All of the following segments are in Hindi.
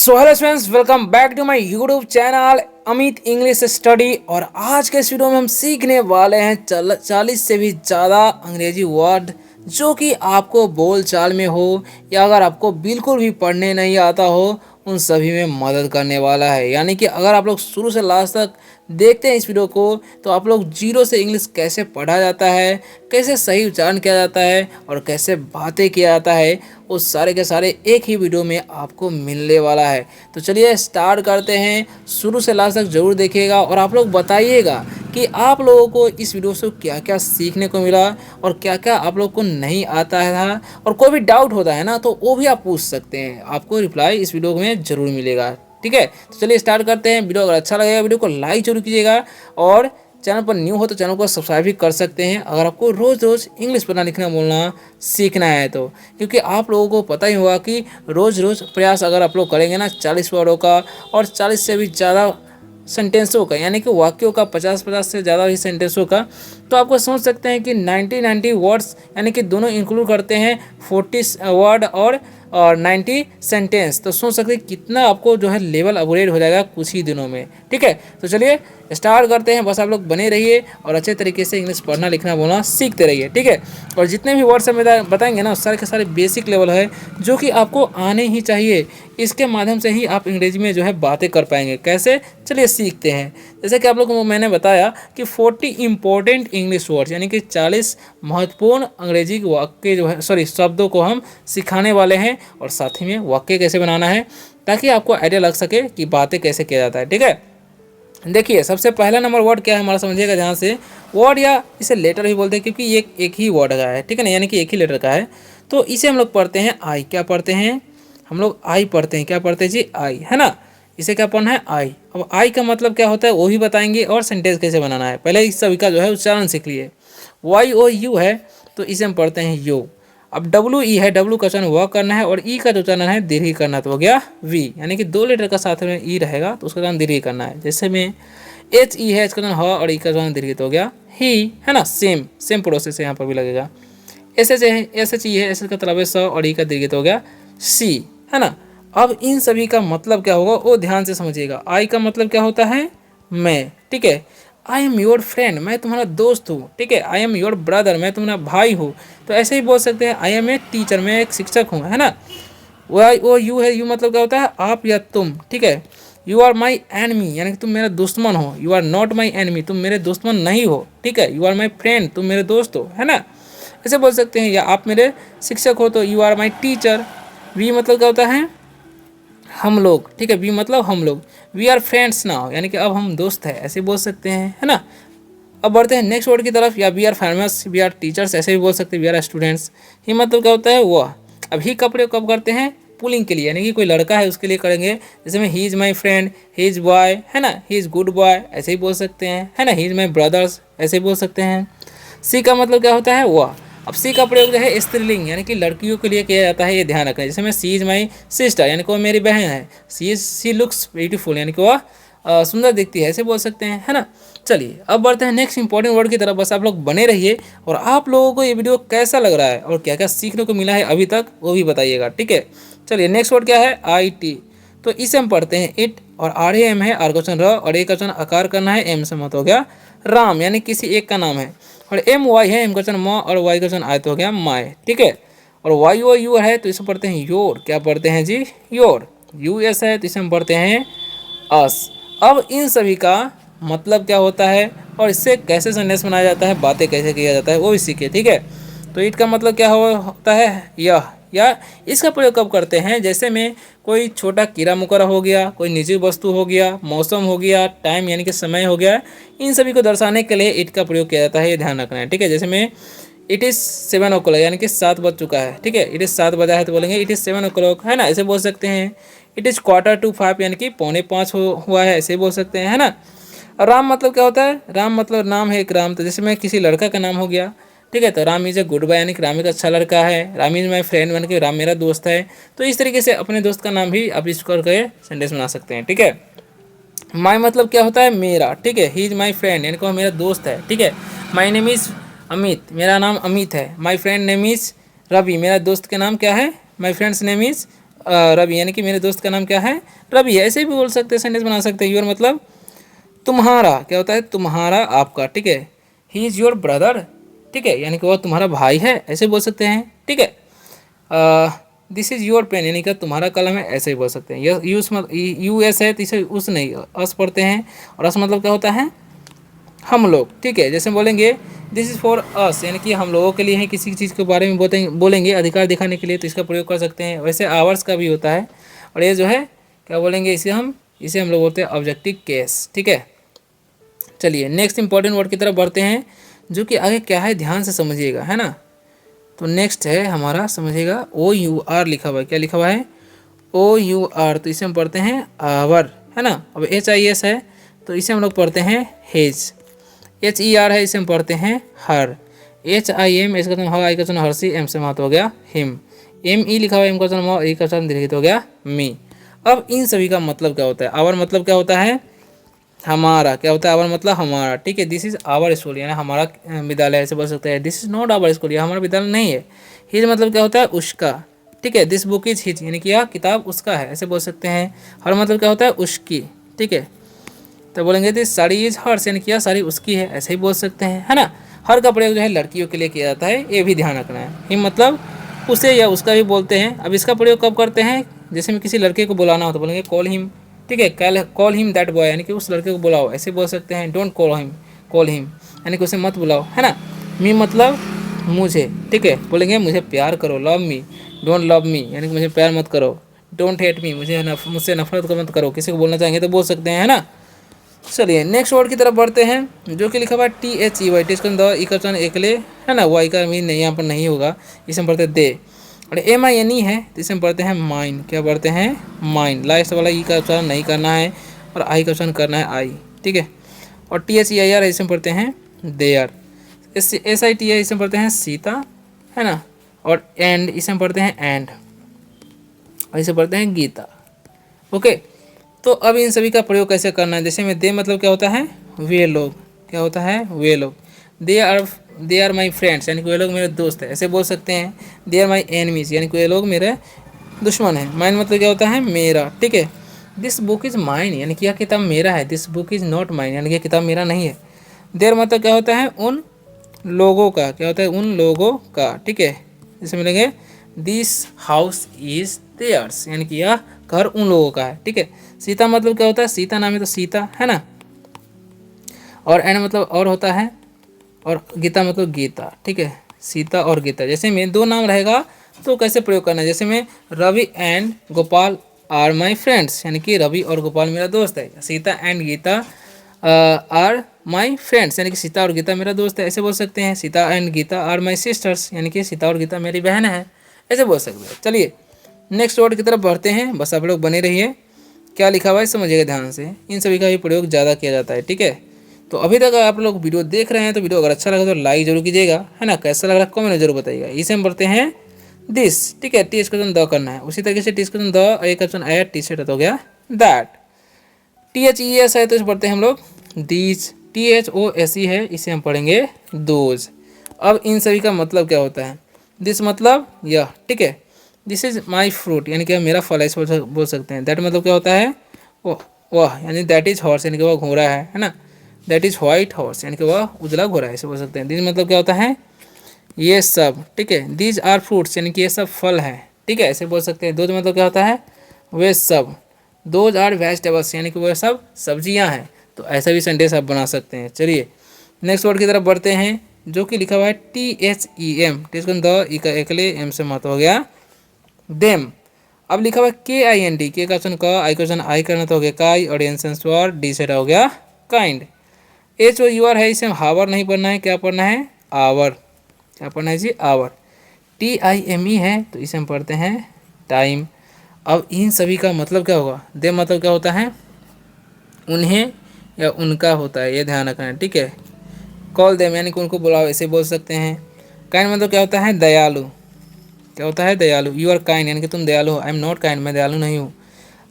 So hello friends, welcome back to my YouTube channel Amit English study. और आज के इस वीडियो में हम सीखने वाले हैं 40 से भी ज़्यादा अंग्रेजी वर्ड जो कि आपको बोल चाल में हो या अगर आपको बिल्कुल भी पढ़ने नहीं आता हो उन सभी में मदद करने वाला है। यानी कि अगर आप लोग शुरू से लास्ट तक देखते हैं इस वीडियो को तो आप लोग जीरो से इंग्लिश कैसे पढ़ा जाता है, कैसे सही उच्चारण किया जाता है और कैसे बातें किया जाता है, वो सारे के सारे एक ही वीडियो में आपको मिलने वाला है। तो चलिए स्टार्ट करते हैं। शुरू से लास्ट तक ज़रूर देखिएगा और आप लोग बताइएगा कि आप लोगों को इस वीडियो से क्या क्या सीखने को मिला और क्या क्या आप लोग को नहीं आता है। और कोई भी डाउट होता है ना तो वो भी आप पूछ सकते हैं, आपको रिप्लाई इस वीडियो में ज़रूर मिलेगा। ठीक है, तो चलिए स्टार्ट करते हैं। वीडियो अगर अच्छा लगेगा वीडियो को लाइक जरूर कीजिएगा और चैनल पर न्यू हो तो चैनल को सब्सक्राइब भी कर सकते हैं अगर आपको रोज़ रोज़ इंग्लिश पढ़ना लिखना बोलना सीखना है तो। क्योंकि आप लोगों को पता ही होगा कि रोज़ रोज़ प्रयास अगर आप लोग करेंगे ना 40 वर्डों का और 40 से भी ज़्यादा सेंटेंसों का, यानी कि वाक्यों का 50 से ज़्यादा ही सेंटेंसों का, तो आपको सोच सकते हैं कि 90 वर्ड्स यानी कि दोनों इंक्लूड करते हैं 40 वर्ड और 90 सेंटेंस। तो सोच सकते हैं कितना आपको जो है लेवल अपग्रेड हो जाएगा कुछ ही दिनों में। ठीक है, तो चलिए स्टार्ट करते हैं। बस आप लोग बने रहिए और अच्छे तरीके से इंग्लिश पढ़ना लिखना बोलना सीखते रहिए। ठीक है, और जितने भी वर्ड्स हम बताएंगे ना सारे के सारे बेसिक लेवल है जो कि आपको आने ही चाहिए। इसके माध्यम से ही आप अंग्रेजी में जो है बातें कर पाएंगे। कैसे, चलिए सीखते हैं। जैसे कि आप लोगों को मैंने बताया कि 40 इंपॉर्टेंट इंग्लिश वर्ड्स यानी कि 40 महत्वपूर्ण अंग्रेजी वाक्य जो है शब्दों को हम सिखाने वाले हैं और साथ ही में वाक्य कैसे बनाना है ताकि आपको आइडिया लग सके कि बातें कैसे किया जाता है। ठीक है, देखिए सबसे पहला नंबर वर्ड क्या है हमारा, समझिएगा। जहाँ से वर्ड या इसे लेटर भी बोलते हैं क्योंकि ये एक ही वर्ड का है, ठीक है ना, यानी कि एक ही लेटर का है। तो इसे हम लोग पढ़ते हैं आई। क्या पढ़ते हैं हम लोग? आई पढ़ते हैं। क्या पढ़ते हैं जी? आई, है ना। इसे क्या पढ़ना है? आई। अब आई का मतलब क्या होता है वो भी बताएंगे और सेंटेंस कैसे बनाना है। पहले इस सभी का जो है उच्चारण सीख लिए। वाई ओ यू है तो इसे हम पढ़ते हैं यू। अब डब्ल्यू ई है, डब्ल्यू का उच्चारण व करना है और ई का जो उच्चारण है दीर्घ करना, तो हो गया वी, यानी कि दो लेटर का साथ में ई रहेगा तो उसका उच्चारण दीर्घ करना है। जैसे में एच ई है, इसका उच्चारण ह और ई का उच्चारण दीर्घ, तो हो गया ही, है ना। सेम सेम प्रोसेस यहाँ पर भी लगेगा। एस एच है, एस एच ई है, एस एच का मतलब है स और ई का दीर्घ, तो हो गया सी, है ना। अब इन सभी का मतलब क्या होगा वो ध्यान से समझिएगा। आई का मतलब क्या होता है? मैं, ठीक है। आई एम योर फ्रेंड, मैं तुम्हारा दोस्त हूँ। ठीक है, आई एम योर ब्रदर, मैं तुम्हारा भाई हूँ। तो ऐसे ही बोल सकते हैं आई एम ए टीचर, मैं एक शिक्षक हूँ, है ना। वो यू है, यू मतलब क्या होता है? आप या तुम। ठीक है, यू आर माई एनमी, यानी कि तुम मेरा दुश्मन हो। You are not my enemy, तुम मेरे दुश्मन नहीं हो। ठीक है, यू आर माई फ्रेंड, तुम मेरे दोस्त हो, है ना। ऐसे बोल सकते हैं। या आप मेरे शिक्षक हो तो you are my teacher. We मतलब क्या होता है? हम लोग। ठीक है, वी मतलब हम लोग। वी आर फ्रेंड्स नाउ, यानी कि अब हम दोस्त हैं, ऐसे बोल सकते हैं, है ना। अब बढ़ते हैं नेक्स्ट वर्ड की तरफ। या we are farmers, we are teachers, ऐसे भी बोल सकते हैं। We are students. ही मतलब क्या होता है? वह। अब ही का प्रयोग कब करते हैं? पुलिंग के लिए, यानी कि कोई लड़का है उसके लिए करेंगे। जैसे में he is my friend, he is boy, है ना, ही इज़ गुड बॉय, ऐसे ही बोल सकते हैं, है ना। ही इज़ माई ब्रदर्स, ऐसे ही बोल सकते हैं। सी का मतलब क्या होता है? वह। अब सी का प्रयोग जो है स्त्रीलिंग यानी कि लड़कियों के लिए किया जाता है, ये ध्यान रखना। जैसे मैं सी इज़ माई सिस्टर, यानी कि वो मेरी बहन है। सी लुक्स ब्यूटीफुल, यानी कि वह सुंदर दिखती है, ऐसे बोल सकते हैं, है ना। चलिए अब बढ़ते हैं नेक्स्ट इंपॉर्टेंट वर्ड की तरफ। बस आप लोग बने रहिए और आप लोगों को ये वीडियो कैसा लग रहा है और क्या क्या सीखने को मिला है अभी तक वो भी बताइएगा। ठीक है, चलिए नेक्स्ट वर्ड क्या है? I T. तो इसे हम पढ़ते हैं इट। और आर ए एम है, आर का वचन र और ए का वचन आकार करना है, एम से मत हो गया राम, यानी किसी एक का नाम है। और एम वाई है, एम का वचन म और वाई का वचन आय, तो हो गया माय। ठीक है, और वाई ओ यू है तो इसे पढ़ते हैं योर। क्या पढ़ते हैं जी? योर। यू एस है तो इसे हम पढ़ते हैं अस। अब इन सभी का मतलब क्या होता है और इससे कैसे संदेश बनाया जाता है, बातें कैसे किया जाता है वो भी सीखे। ठीक है, तो ईट का मतलब क्या होता है? यह। या इसका प्रयोग कब करते हैं? जैसे में कोई छोटा कीड़ा मकोड़ा हो गया, कोई निजी वस्तु हो गया, मौसम हो गया, टाइम यानी कि समय हो गया, इन सभी को दर्शाने के लिए इट का प्रयोग किया जाता है, ये ध्यान रखना है। ठीक है, जैसे में इट इज़ 7 o'clock, यानी कि 7 बज चुका है। ठीक है, इट इज़ 7 बजा है तो बोलेंगे इट इज़ 7 o'clock, है ना, ऐसे बोल सकते हैं। इट इज़ 4:45, यानी कि 4:45 हुआ है, ऐसे बोल सकते हैं, है ना। और राम मतलब क्या होता है? राम मतलब नाम है एक राम। तो जैसे मैं किसी लड़का का नाम हो गया, ठीक है, तो Ram is a good boy, यानी कि राम एक अच्छा लड़का है। राम इज़ माई फ्रेंड, यानी कि राम मेरा दोस्त है। तो इस तरीके से अपने दोस्त का नाम भी आप इसको करके सेंटेंस बना सकते हैं। ठीक है, माई मतलब क्या होता है? मेरा। ठीक है, ही इज़ माई फ्रेंड, यानी कि वो मेरा दोस्त है। ठीक है, माई नेम इज़ अमित, मेरा नाम अमित है। My friend name is Ravi, मेरा दोस्त का नाम क्या है? My friend's name is Ravi, यानी कि मेरे दोस्त का नाम क्या है, रवि है। ऐसे भी बोल सकते हैं, सेंटेंस बना सकते हैं। योर मतलब तुम्हारा, क्या होता है, तुम्हारा, आपका, ठीक है। ही इज़ योर ब्रदर, ठीक है, यानी कि वह तुम्हारा भाई है, ऐसे बोल सकते हैं, ठीक है। दिस इज़ योर पेन, यानी कि तुम्हारा कलम है, ऐसे ही बोल सकते हैं। यूस मतलब यू एस है तो इसे उस नहीं अस पढ़ते हैं, और अस मतलब क्या होता है, हम लोग, ठीक है। जैसे बोलेंगे दिस इज़ फॉर अस, यानी कि हम लोगों के लिए है, किसी चीज़ के बारे में बोलेंगे अधिकार दिखाने के लिए, तो इसका प्रयोग कर सकते हैं। वैसे आवर्स का भी होता है, और ये जो है क्या बोलेंगे, इसे हम लोग बोलते हैं ऑब्जेक्टिव केस, ठीक है। चलिए नेक्स्ट इंपॉर्टेंट वर्ड की तरफ बढ़ते हैं, जो कि आगे क्या है ध्यान से समझिएगा, है ना। तो नेक्स्ट है हमारा, समझिएगा, ओ यू आर लिखा हुआ है। क्या लिखा हुआ है, ओ यू आर, तो इसे हम पढ़ते हैं आवर, है ना। अब एच आई एस है तो इसे हम लोग पढ़ते हैं हेज। एच ई आर है, इसे हम पढ़ते हैं हर। एच आई एम, इसका मतलब आई का चुनाव हर्षी, एम से महत्व हो गया हिम। एम ई लिखा हुआ है, एम का चुनाव ई का चुनाव दीर्घित हो गया मी। अब इन सभी का मतलब क्या होता है, आवर मतलब क्या होता है, हमारा, क्या होता है, आवर मतलब हमारा, ठीक है। दिस इज आवर स्कूल, यानी हमारा विद्यालय, ऐसे बोल सकते हैं। This is not our school, यह हमारा विद्यालय नहीं है। हिज मतलब क्या होता है, उसका, ठीक है। दिस बुक इज हिज, यानी कि यह किताब उसका है, ऐसे बोल सकते हैं। हर मतलब क्या होता है, उसकी, ठीक है। तो बोलेंगे दिस साड़ी इज हर्स, यानी कि यह साड़ी उसकी है, ऐसे ही बोल सकते हैं, है ना। हर का प्रयोग जो है लड़कियों के लिए किया जाता है, ये भी ध्यान रखना है। हिम मतलब उसे या उसका भी बोलते हैं। अब इसका प्रयोग कब करते हैं, जैसे में किसी लड़के को बुलाना हो तो बोलेंगे कॉल हिम, ठीक है। कॉल हिम दैट बॉय, यानी कि उस लड़के को बुलाओ, ऐसे बोल सकते हैं। डोंट कॉल हिम, यानी कि उसे मत बुलाओ, है ना। मी मतलब मुझे, ठीक है, बोलेंगे मुझे प्यार करो, love me. Don't love me, यानी कि मुझे प्यार मत करो। डोंट हेट मी, मुझसे नफरत मत करो, किसी को बोलना चाहेंगे तो बोल सकते हैं, है ना। चलिए नेक्स्ट वर्ड की तरफ बढ़ते हैं, जो कि लिखा हुआ है टी एच ई वाई, टिस्कन द इकचन एकले, है ना। वाई का मीन नहीं, यहाँ पर नहीं होगा, इसे हम पढ़ते हैं दे। और एम आई एन ई है तो इसे हम पढ़ते हैं माइन, क्या पढ़ते हैं, माइन। लास्ट वाला ई का उच्चारण नहीं करना है, और आई का उच्चारण करना है आई, ठीक है। और T H E I R इसे हम पढ़ते हैं their. S I T I इसे हम पढ़ते हैं सीता, है ना। और एंड इसे हम पढ़ते हैं एंड, और इसे पढ़ते हैं गीता, ओके। तो अब इन सभी का प्रयोग कैसे करना है, जैसे में दे मतलब क्या होता है, वे लोग, क्या होता है, वे लोग। दे आर माई फ्रेंड्स, यानी कि वे लोग मेरे दोस्त हैं, ऐसे बोल सकते हैं। दे आर माई एनिमीज, यानी कि वे लोग मेरे दुश्मन हैं। माइन मतलब क्या होता है, मेरा, ठीक है। दिस बुक इज़ माइन, यानी कि यह किताब मेरा है। This book is not mine, यानी कि किताब मेरा नहीं है। देर मतलब क्या होता है, उन लोगों का, क्या होता है, उन लोगों का, ठीक है। जैसे मिलेंगे दिस हाउस इज देयर्स, यानी कि यह घर उन लोगों का है, ठीक है। सीता मतलब क्या होता है, सीता नाम है तो सीता, है ना। और एन मतलब और होता है, और गीता मतलब गीता, ठीक है। सीता और गीता, जैसे में दो नाम रहेगा तो कैसे प्रयोग करना है, जैसे में Ravi and Gopal are my friends, यानी कि रवि और गोपाल मेरा दोस्त है। Sita and Gita are my friends, यानी कि सीता और गीता मेरा दोस्त है, ऐसे बोल सकते हैं। Sita and Gita are my sisters, यानी कि सीता और गीता मेरी बहन है, ऐसे बोल सकते हैं। चलिए नेक्स्ट वर्ड की तरफ बढ़ते हैं, बस आप लोग बने रहिए। क्या लिखा हुआ है समझिएगा ध्यान से, इन सभी का भी प्रयोग ज़्यादा किया जाता है, ठीक है। तो अभी तक आप लोग वीडियो देख रहे हैं तो वीडियो अगर अच्छा लगा तो लाइक जरूर कीजिएगा, है ना। कैसा लग रहा है कमेंट में जरूर बताइएगा। इसे हम पढ़ते हैं दिस, ठीक है। टी एक्सप्रेशन द करना है, उसी तरीके से टी एक्सप्रेशन द, एक ऑप्शन आया टी शर्ट हो गया that. T H E S है तो इसे पढ़ते हैं हम लोग these. T H O S E है, इसे हम पढ़ेंगे दोज। अब इन सभी का मतलब क्या होता है, दिस मतलब यह, ठीक है। दिस इज माई फ्रूट, यानी कि मेरा फल, ऐसे बोल सकते हैं। दैट मतलब क्या होता है, वह, यानी दैट इज हॉर्स, यानी कि वह घोड़ा है ना। दैट इज वाइट हॉर्स, यानी कि वह उजला घोड़ा है, ऐसे बोल सकते हैं। दिस मतलब क्या होता है, ये सब, ठीक है। दीज आर फ्रूट्स, यानी कि ये सब फल है, ठीक है, ऐसे बोल सकते हैं। दोज मतलब क्या होता है, वे सब। दोज आर वेजिटेबल्स, यानी कि वह सब सब्जियां हैं, तो ऐसा भी सेंटेंस आप बना सकते हैं। चलिए नेक्स्ट वर्ड की तरफ बढ़ते हैं, जो कि लिखा हुआ है T H E M, the एकले एम से महत्व हो गया देम। अब लिखा हुआ है के आई एन डी, के का ऑप्शन क, आई क्वेश्चन आई करना तो हो गया काई, और एन स्वर डी से हो गया kind. H O U R है, इसे हावर नहीं पढ़ना है, क्या पढ़ना है, आवर, क्या पढ़ना है जी, hour. T I M E है तो इसे हम पढ़ते हैं टाइम। अब इन सभी का मतलब क्या होगा, दे मतलब क्या होता है, उन्हें या उनका होता है, ये ध्यान रखना है, ठीक है। कॉल देम, यानी कि उनको बुलाओ, ऐसे बोल सकते हैं। काइंड मतलब क्या होता है, दयालु, क्या होता है, दयालु। यू आर काइंड, यानी कि तुम दयालु हो। आई एम नॉट काइंड, मैं दयालु नहीं हूँ।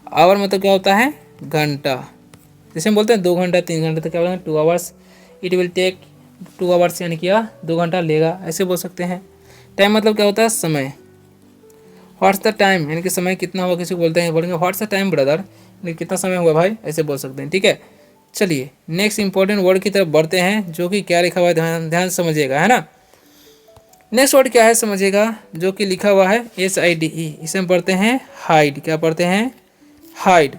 आवर मतलब क्या होता है, घंटा, जैसे हम बोलते हैं 2 घंटा 3 घंटे, तो क्या बोलते हैं 2 hours, it will take 2 hours, यानी कि 2 घंटा लेगा, ऐसे बोल सकते हैं। टाइम मतलब क्या होता है, समय। व्हाट्स द टाइम यानी कि समय कितना हुआ, किसी को बोलते हैं बोलेंगे व्हाट्स द टाइम ब्रदर, यानी कितना समय हुआ भाई, ऐसे बोल सकते हैं। ठीक है, चलिए नेक्स्ट इंपॉर्टेंट वर्ड की तरफ बढ़ते हैं, जो कि क्या लिखा हुआ है, ध्यान ध्यान से समझिएगा, है ना। नेक्स्ट वर्ड क्या है समझिएगा, जो कि लिखा हुआ है SIDE, इसे हम पढ़ते हैं हाइड। क्या पढ़ते हैं, हाइड।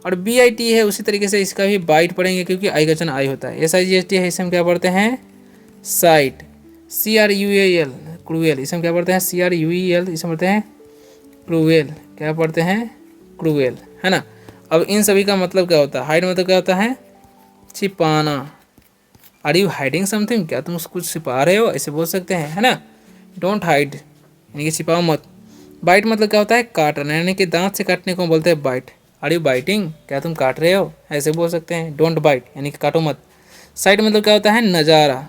और BIT है, उसी तरीके से इसका भी बाइट पढ़ेंगे, क्योंकि आई का वचन आई होता है। SIGHT है, इसे हम क्या पढ़ते हैं, साइट। CRUAL, क्रूएल, इसे हम क्या पढ़ते हैं, CRUEL, इसे पढ़ते हैं क्रूएल। क्या पढ़ते हैं, क्रूएल, है ना। अब इन सभी का मतलब क्या होता है, हाइड मतलब क्या होता है, छिपाना। आर यू हाइडिंग समथिंग, क्या तुम कुछ छिपा रहे हो, ऐसे बोल सकते हैं, है ना। डोंट हाइड यानी कि छिपाओ मत। बाइट मतलब क्या होता है, काटना, यानी कि दांत से काटने को बोलते हैं बाइट। आर यू बाइटिंग, क्या तुम काट रहे हो, ऐसे बोल सकते हैं। डोंट बाइट यानी कि काटो मत। साइट मतलब क्या होता है, नज़ारा,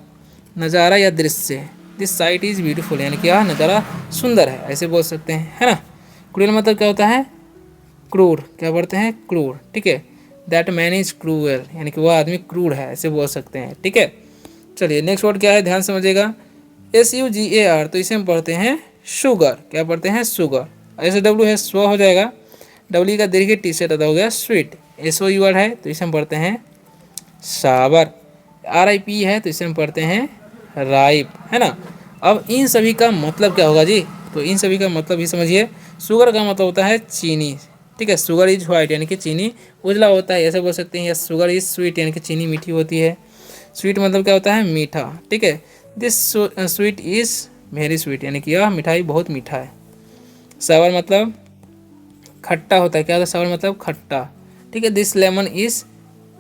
नज़ारा या दृश्य। दिस साइट इज़ ब्यूटीफुल यानी कि यह नज़ारा सुंदर है, ऐसे बोल सकते हैं, है ना। क्रूएल मतलब क्या होता है, क्रूर। क्या पढ़ते हैं, क्रूर। ठीक है, दैट मैन इज क्रूएल यानी कि वह आदमी क्रूर है, ऐसे बोल सकते हैं। ठीक है, चलिए नेक्स्ट वर्ड क्या है, ध्यान समझिएगा। SUGAR, तो इसे हम पढ़ते हैं शुगर। क्या पढ़ते हैं, शुगर। ऐसे W है, स्व हो जाएगा। W का दीर्घ T से हो गया स्वीट। SOUR है, तो इसे हम पढ़ते हैं साबर। RIP है, तो इसे हम पढ़ते हैं राइप, है ना। अब इन सभी का मतलब क्या होगा जी, तो इन सभी का मतलब ही समझिए। शुगर का मतलब होता है चीनी। ठीक है, शुगर इज व्हाइट यानी कि चीनी उजला होता है, ऐसे बोल सकते हैं। या शुगर इज स्वीट यानी कि चीनी मीठी होती है। स्वीट मतलब क्या होता है, मीठा। ठीक है, this sweet is very sweet यानी कि यह मिठाई बहुत मीठा है। सावर मतलब खट्टा होता है। क्या होता है, सावर मतलब खट्टा। ठीक है, दिस लेमन इज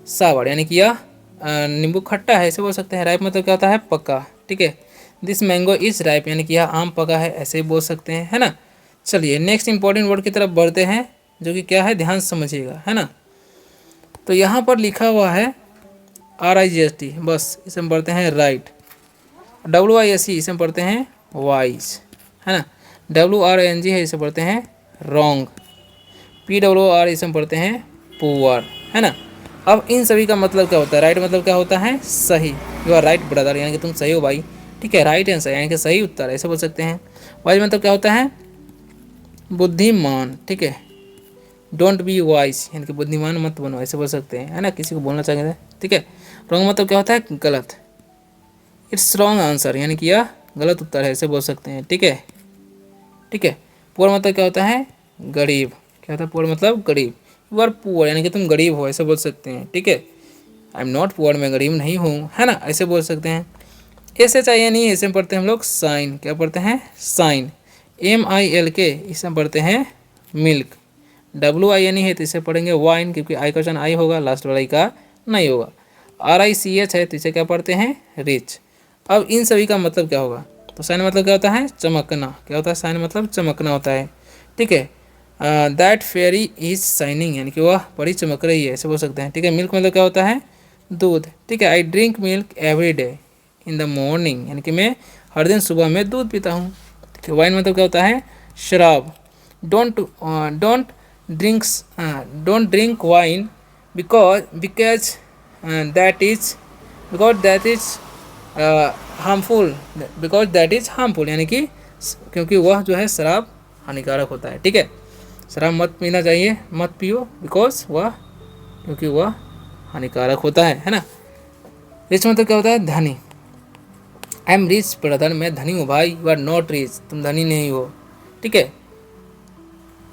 सावर यानी कि यह नींबू खट्टा है, ऐसे बोल सकते हैं। राइप मतलब क्या होता है, पका। ठीक है, दिस मैंगो इज राइप यानी कि यह आम पका है, ऐसे बोल सकते हैं, है ना। चलिए नेक्स्ट इंपॉर्टेंट वर्ड की तरफ बढ़ते हैं, जो कि क्या है, ध्यान समझिएगा, है ना। तो यहाँ पर लिखा हुआ है RIGHT, बस इसे हम पढ़ते हैं राइट। WISE इसे हम पढ़ते हैं वाइज, है ना। WRNG है, इसे पढ़ते हैं रॉन्ग। PWR इसे हम पढ़ते हैं पुअर, है ना। अब इन सभी का मतलब क्या होता है, राइट मतलब क्या होता है, सही। यू आर राइट ब्रदर यानी कि तुम सही हो भाई। ठीक है, राइट आंसर यानी कि सही उत्तर, ऐसे बोल सकते हैं। वाइज मतलब क्या होता है, बुद्धिमान। ठीक है, डोंट बी वाइज यानी कि बुद्धिमान मत बनो, ऐसे बोल सकते हैं, है ना, किसी को बोलना चाहिए। ठीक है, रॉन्ग मतलब क्या होता है, गलत। इट्स रॉन्ग आंसर यानी कि यह गलत उत्तर है, ऐसे बोल सकते हैं। ठीक है, ठीक है। पुअर मतलब क्या होता है, गरीब। क्या होता है, पुअर मतलब गरीब। यू आर पुअर यानी कि तुम गरीब हो, ऐसे बोल सकते हैं। ठीक है, आई एम नॉट पुअर, मैं गरीब नहीं हूँ, है ना, ऐसे बोल सकते हैं। SHINE ऐसे पढ़ते हैं हम लोग साइन। क्या पढ़ते हैं, साइन। MILK इसे हम पढ़ते हैं मिल्क। WINE है, तो इसे पढ़ेंगे वाइन, क्योंकि आई का वचन आई होगा, लास्ट वाला आई का नहीं होगा। RICH है, तो इसे क्या पढ़ते हैं, रिच। अब इन सभी का मतलब क्या होगा, तो साइन मतलब क्या होता है, चमकना। क्या होता है, साइन मतलब चमकना होता है। ठीक है, दैट फेरी इज साइनिंग यानी कि वह बड़ी चमक रही है, ऐसे बोल सकते हैं। ठीक है, मिल्क मतलब क्या होता है, दूध। ठीक है, I drink milk every day in the morning यानी कि मैं हर दिन सुबह में दूध पीता हूँ। ठीक है, वाइन मतलब क्या होता है, शराब। Don't drinks don't drink wine because that is harmful, because that is harmful यानी कि क्योंकि वह जो है शराब हानिकारक होता है। ठीक है, शराब मत पीना चाहिए, मत पियो, बिकॉज वह क्योंकि वह हानिकारक होता है ना। रिच मतलब क्या होता है, धनी। आई एम रिच ब्रदर, मैं धनी हूँ भाई। यू आर नॉट रिच, तुम धनी नहीं हो। ठीक है,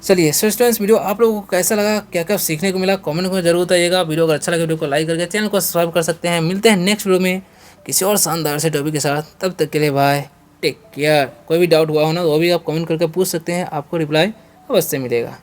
चलिए स्टूडेंट्स, वीडियो आप लोगों को कैसा लगा, क्या क्या सीखने को मिला, कमेंट में जरूर बताइएगा। वीडियो अगर अच्छा लगे वीडियो को लाइक करके चैनल को सब्सक्राइब कर सकते हैं। मिलते हैं नेक्स्ट वीडियो में किसी और शानदार से टॉपिक के साथ, तब तक के लिए बाय, टेक केयर। कोई भी डाउट हुआ हो ना, तो वो भी आप कमेंट करके पूछ सकते हैं, आपको रिप्लाई अवश्य मिलेगा।